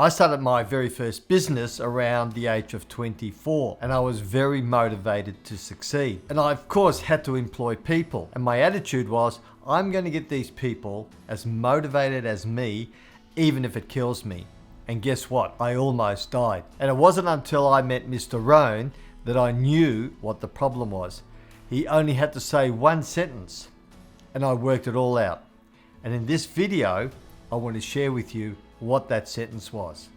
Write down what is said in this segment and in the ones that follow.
I started my very first business around the age of 24, and I was very motivated to succeed. And I of course had to employ people, and my attitude was, I'm going to get these people as motivated as me, even if it kills me. And guess what? I almost died. And it wasn't until I met Mr. Rohn that I knew what the problem was. He only had to say one sentence, and I worked it all out. And in this video, I want to share with you what that sentence was.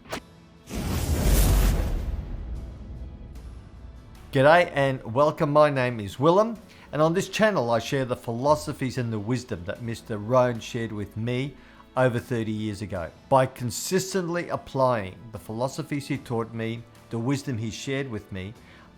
G'day and welcome, my name is Willem, and on this channel I share the philosophies and the wisdom that Mr. Rohn shared with me over 30 years ago. By consistently applying the philosophies he taught me, the wisdom he shared with me,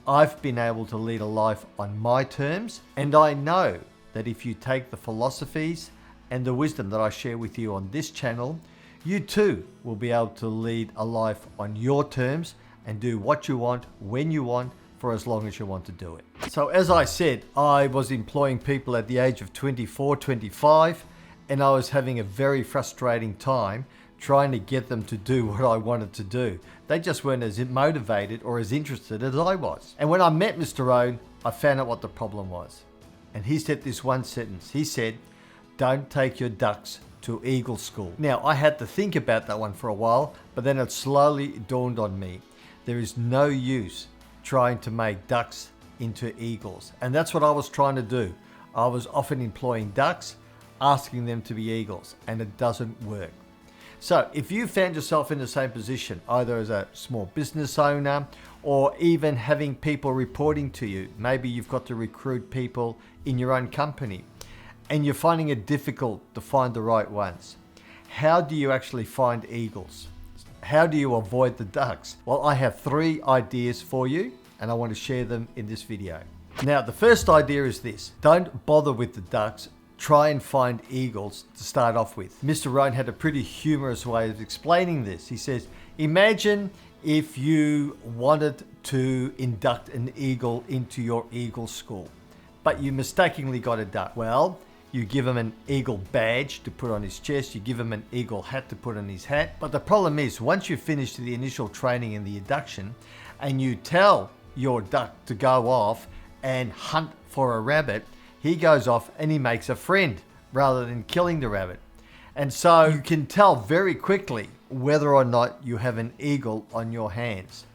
I've been able to lead a life on my terms, and I know that if you take the philosophies and the wisdom that I share with you on this channel, you too will be able to lead a life on your terms and do what you want, when you want, for as long as you want to do it. So as I said, I was employing people at the age of 24, 25, and I was having a very frustrating time trying to get them to do what I wanted to do. They just weren't as motivated or as interested as I was. And when I met Mr. Rohn, I found out what the problem was. And he said this one sentence. He said, "Don't take your ducks to Eagle School." Now, I had to think about that one for a while, but then it slowly dawned on me. There is no use trying to make ducks into eagles. And that's what I was trying to do. I was often employing ducks, asking them to be eagles, and it doesn't work. So if you found yourself in the same position, either as a small business owner or even having people reporting to you, maybe you've got to recruit people in your own company and you're finding it difficult to find the right ones, how do you actually find eagles? How do you avoid the ducks? Well, I have 3 ideas for you and I want to share them in this video. Now, the first idea is this: don't bother with the ducks. Try and find eagles to start off with. Mr. Rohn had a pretty humorous way of explaining this. He says, imagine if you wanted to induct an eagle into your eagle school, but you mistakenly got a duck. Well, you give him an eagle badge to put on his chest, you give him an eagle hat to put on his hat. But the problem is, once you finish the initial training and the induction, and you tell your duck to go off and hunt for a rabbit, he goes off and he makes a friend rather than killing the rabbit. And so you can tell very quickly whether or not you have an eagle on your hands.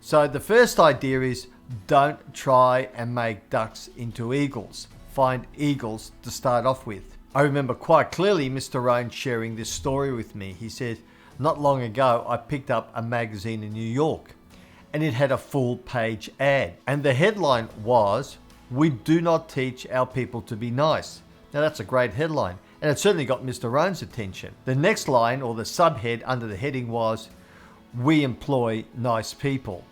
So the first idea is, don't try and make ducks into eagles. Find eagles to start off with. I remember quite clearly Mr. Rohn sharing this story with me. He said, not long ago I picked up a magazine in New York and it had a full page ad. And the headline was, "We do not teach our people to be nice." Now that's a great headline, and it certainly got Mr. Rohn's attention. The next line, or the subhead under the heading, was, "We employ nice people."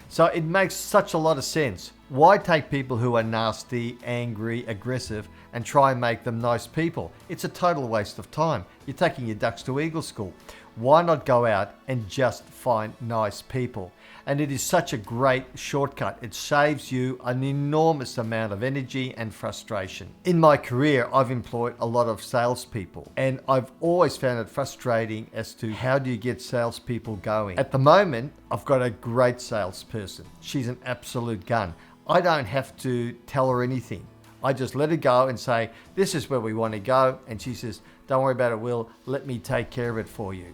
So it makes such a lot of sense. Why take people who are nasty, angry, aggressive and try and make them nice people? It's a total waste of time. You're taking your ducks to Eagle School. Why not go out and just find nice people? And it is such a great shortcut. It saves you an enormous amount of energy and frustration. In my career, I've employed a lot of salespeople, and I've always found it frustrating as to how do you get salespeople going. At the moment, I've got a great salesperson. She's an absolute gun. I don't have to tell her anything. I just let her go and say, this is where we want to go. And she says, don't worry about it, Will. Let me take care of it for you.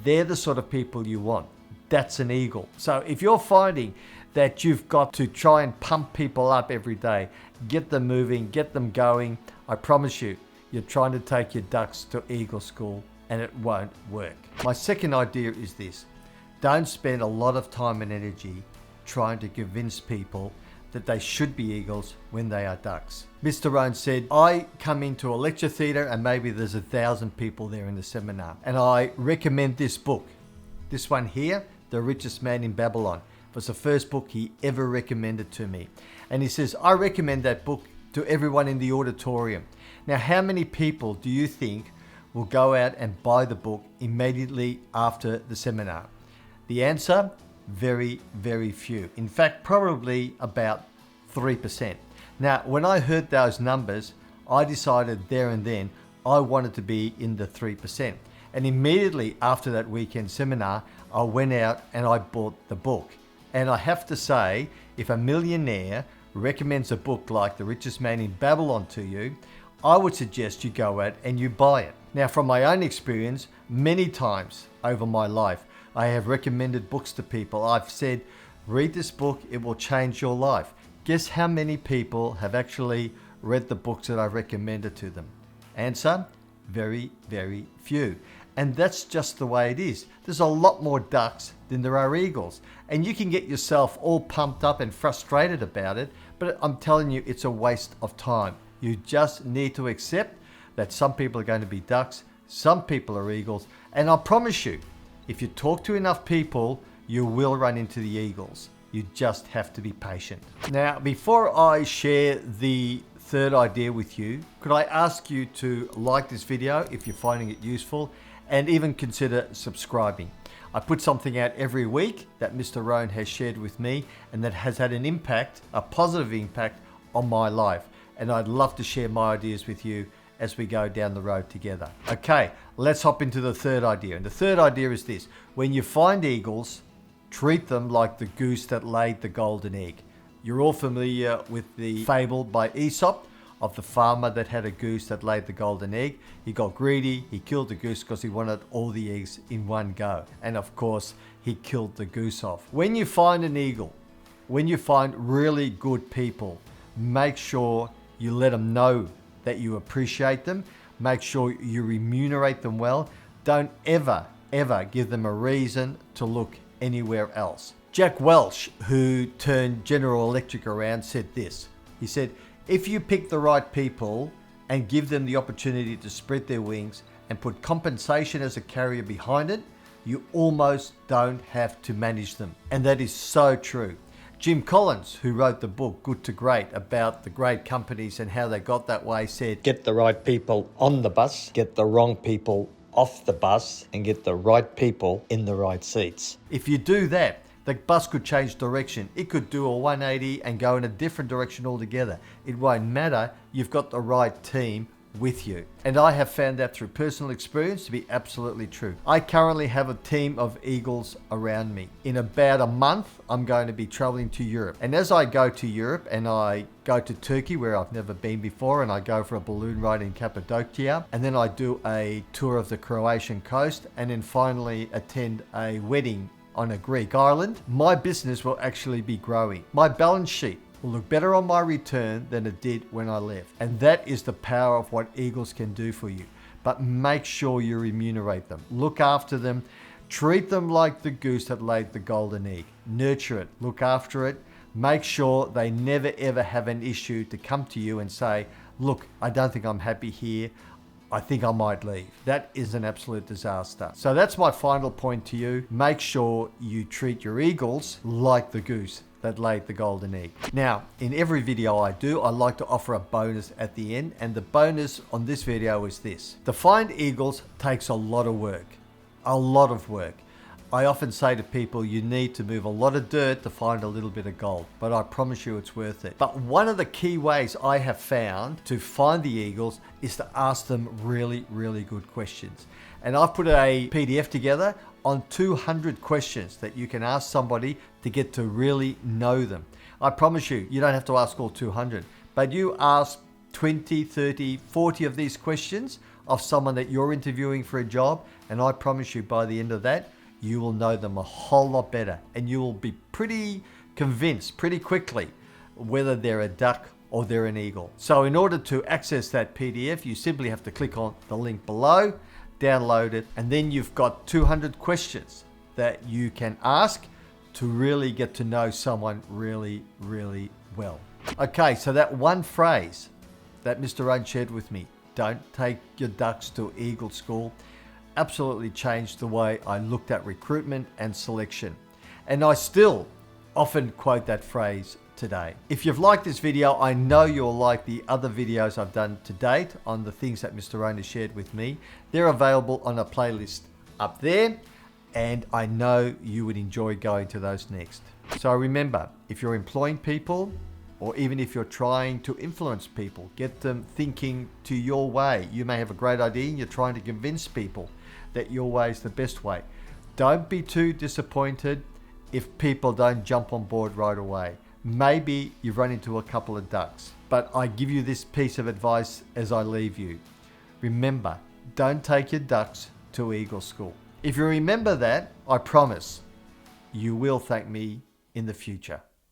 They're the sort of people you want. That's an eagle. So if you're finding that you've got to try and pump people up every day, get them moving, get them going, I promise you, you're trying to take your ducks to Eagle School and it won't work. My second idea is this: don't spend a lot of time and energy trying to convince people that they should be eagles when they are ducks. Mr. Rohn said, I come into a lecture theatre and maybe there's 1,000 people there in the seminar, and I recommend this book. This one here, The Richest Man in Babylon, was the first book he ever recommended to me. And he says, I recommend that book to everyone in the auditorium. Now, how many people do you think will go out and buy the book immediately after the seminar? The answer, very, very few. In fact, probably about 3%. Now, when I heard those numbers, I decided there and then I wanted to be in the 3%. And immediately after that weekend seminar, I went out and I bought the book. And I have to say, if a millionaire recommends a book like The Richest Man in Babylon to you, I would suggest you go out and you buy it. Now, from my own experience, many times over my life, I have recommended books to people. I've said, read this book, it will change your life. Guess how many people have actually read the books that I've recommended to them? Answer, very, very few. And that's just the way it is. There's a lot more ducks than there are eagles. And you can get yourself all pumped up and frustrated about it, but I'm telling you, it's a waste of time. You just need to accept that some people are going to be ducks, some people are eagles, and I promise you, if you talk to enough people, you will run into the eagles. You just have to be patient. Now, before I share the third idea with you, could I ask you to like this video if you're finding it useful, and even consider subscribing. I put something out every week that Mr. Rohn has shared with me and that has had an impact, a positive impact on my life. And I'd love to share my ideas with you as we go down the road together. Okay, let's hop into the third idea. And the third idea is this: when you find eagles, treat them like the goose that laid the golden egg. You're all familiar with the fable by Aesop of the farmer that had a goose that laid the golden egg. He got greedy, he killed the goose because he wanted all the eggs in one go. And of course, he killed the goose off. When you find an eagle, when you find really good people, make sure you let them know that you appreciate them. Make sure you remunerate them well. Don't ever give them a reason to look anywhere else. Jack Welch, who turned General Electric around, said this. He said, if you pick the right people and give them the opportunity to spread their wings and put compensation as a carrier behind it, you almost don't have to manage them. And that is so true. Jim Collins, who wrote the book Good to Great about the great companies and how they got that way, said, get the right people on the bus, get the wrong people off the bus, and get the right people in the right seats. If you do that, the bus could change direction. It could do a 180 and go in a different direction altogether. It won't matter. You've got the right team with you. And I have found that through personal experience to be absolutely true. I currently have a team of eagles around me. In about a month, I'm going to be traveling to Europe. And as I go to Europe and I go to Turkey, where I've never been before, and I go for a balloon ride in Cappadocia, and then I do a tour of the Croatian coast, and then finally attend a wedding on a Greek island, my business will actually be growing. My balance sheet will look better on my return than it did when I left. And that is the power of what eagles can do for you. But make sure you remunerate them. Look after them. Treat them like the goose that laid the golden egg. Nurture it. Look after it. Make sure they never ever have an issue to come to you and say, look, I don't think I'm happy here. I think I might leave. That is an absolute disaster. So that's my final point to you. Make sure you treat your eagles like the goose that laid the golden egg. Now, in every video I do, I like to offer a bonus at the end, and the bonus on this video is this. To find eagles takes a lot of work. A lot of work. I often say to people, you need to move a lot of dirt to find a little bit of gold, but I promise you it's worth it. But one of the key ways I have found to find the eagles is to ask them really, really good questions. And I've put a PDF together on 200 questions that you can ask somebody to get to really know them. I promise you, you don't have to ask all 200, but you ask 20, 30, 40 of these questions of someone that you're interviewing for a job, and I promise you by the end of that, you will know them a whole lot better, and you will be pretty convinced pretty quickly whether they're a duck or they're an eagle. So in order to access that PDF, you simply have to click on the link below, download it, and then you've got 200 questions that you can ask to really get to know someone really, really well. Okay, so that one phrase that Mr. Rohn shared with me, don't take your ducks to eagle school, absolutely changed the way I looked at recruitment and selection. And I still often quote that phrase today. If you've liked this video, I know you'll like the other videos I've done to date on the things that Mr. Rohn has shared with me. They're available on a playlist up there, and I know you would enjoy going to those next. So remember, if you're employing people, or even if you're trying to influence people, get them thinking to your way. You may have a great idea and you're trying to convince people. that your way is the best way. Don't be too disappointed if people don't jump on board right away. Maybe you've run into a couple of ducks, but I give you this piece of advice as I leave you. Remember, don't take your ducks to Eagle School. If you remember that, I promise you will thank me in the future.